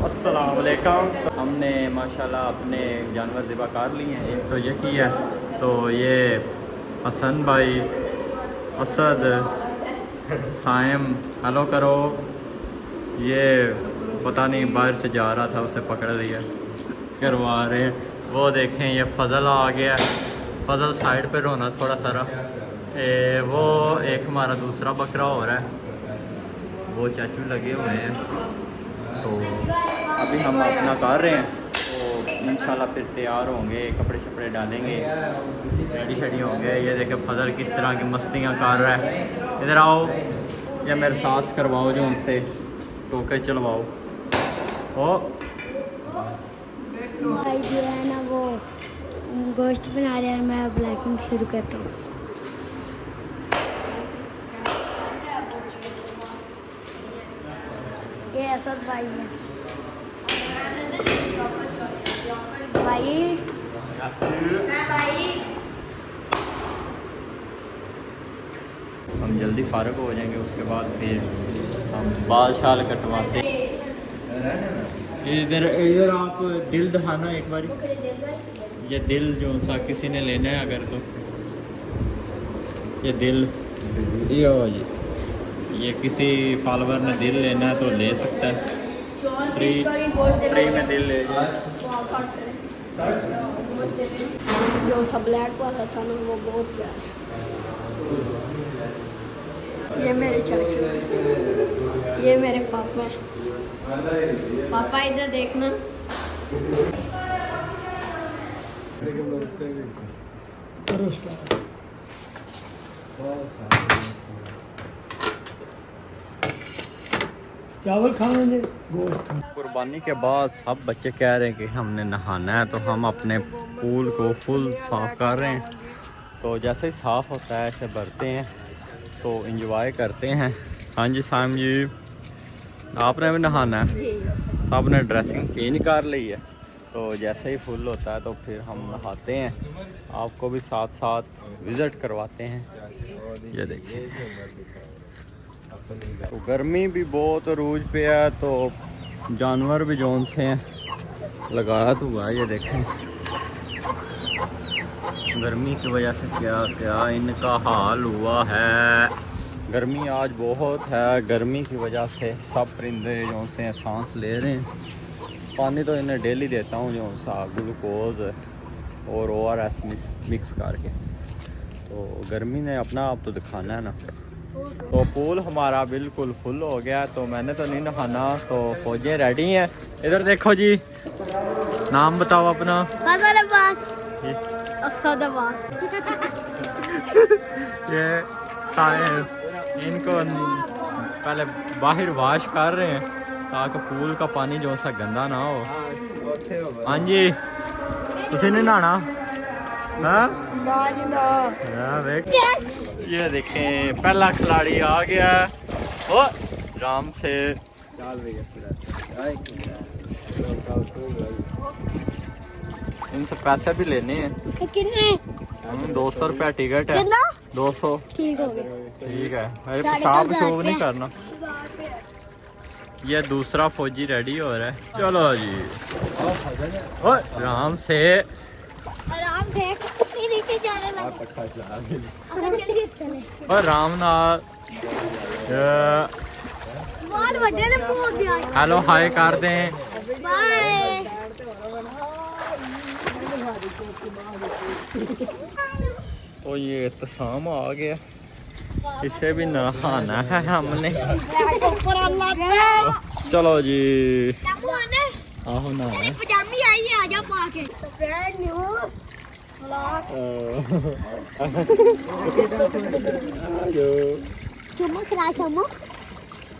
अस्सलाम वालेकुम। तो हमने माशाल्लाह अपने जानवर ज़िबा कर लिए हैं। एक तो ये किया है, तो ये हसन भाई, असद, साइम हेलो करो। ये पता नहीं बाहर से जा रहा था, उसे पकड़ लिया, करवा रहे हैं। वो देखें ये फजल आ गया, फजल साइड पे रोना थोड़ा सारा। वो एक हमारा दूसरा बकरा हो रहा है, वो चाचू लगे हुए हैं। तो अभी हम अपना कर रहे हैं, तो इंशाल्लाह फिर तैयार होंगे, कपड़े शपड़े डालेंगे, रेडी शेडी होंगे। ये देखे फजल किस तरह की मस्तियाँ कर रहा है। इधर आओ या मेरे साथ करवाओ, जो उनसे टोके चलवाओ। ओ भाई जो है ना वो गोश्त बना रहे हैं, मैं ब्लैकिंग शुरू करता हूँ। ये असद भाई है। भाई हम जल्दी फारग हो जाएंगे, उसके बाद फिर हम बाल शाल कटवाते हैं। इधर इधर आप दिल दिखाना एक बार। ये दिल जो सा किसी ने लेना है अगर, तो ये दिल ये किसी फॉलोवर ने दिल लेना है तो ले सकता है, फ्री में दिल ले जाए। जो सा ब्लैक वाला था ना वो बहुत प्यारा है। ये मेरे चाचू हैं, ये मेरे पापा हैं। पापा इधर देखना। चावल खाएंगे, गोश्त। कुर्बानी के बाद सब बच्चे कह रहे हैं कि हमने नहाना है, तो हम अपने पूल को फुल साफ़ कर रहे हैं। तो जैसे ही साफ़ होता है ऐसे भरते हैं, तो इंजॉय करते हैं। हाँ जी साम जी, आपने भी नहाना है, सब ने ड्रेसिंग चेंज कर ली है। तो जैसे ही फुल होता है तो फिर हम नहाते हैं, आपको भी साथ साथ विज़िट करवाते हैं। ये देखिए, तो गर्मी भी बहुत अरूज पे है, तो जानवर भी जौन से हैं लगाया तो हुआ है। ये देखें गर्मी की वजह से क्या क्या इनका हाल हुआ है। गर्मी आज बहुत है, गर्मी की वजह से सब परिंदे जो से सांस ले रहे हैं। पानी तो इन्हें डेली देता हूँ, जो सा ग्लूकोज और ORS मिक्स करके। तो गर्मी ने अपना आप तो दिखाना है ना। तो पूल हमारा बिल्कुल फुल हो गया, तो मैंने तो नहीं नहाना, तो फौजें रेडी हैं। इधर देखो जी, नाम बताओ अपना। ये सारे इनको पहले बाहर वाश कर रहे हैं ताकि पूल का पानी जो सा गंदा ना हो। हाँ जी, तुसी नहीं नहाना? हाँ ये देखें पहला खिलाड़ी आ गया। ओ राम से इनसे पैसे भी लेने हैं। कितने? 200 रुपया टिकट है। 200 ठीक हो गया। ठीक है, अरे पेशाब शोब नहीं करना। ये दूसरा फौजी रेडी हो रहा है। चलो जी, ओ राम से आराम से नीचे जाने लगा। चलिए चले। और राम नाथ बाल बड़े ने बहुत दिया। हेलो हाय कर दें। बाय। तो ये इत्तसाम आ गया, इसे भी नहाना है हमने। चलो जी, आहो ना पजामी आई है, आजा पाके। चुम्मा खिला चुम्मा।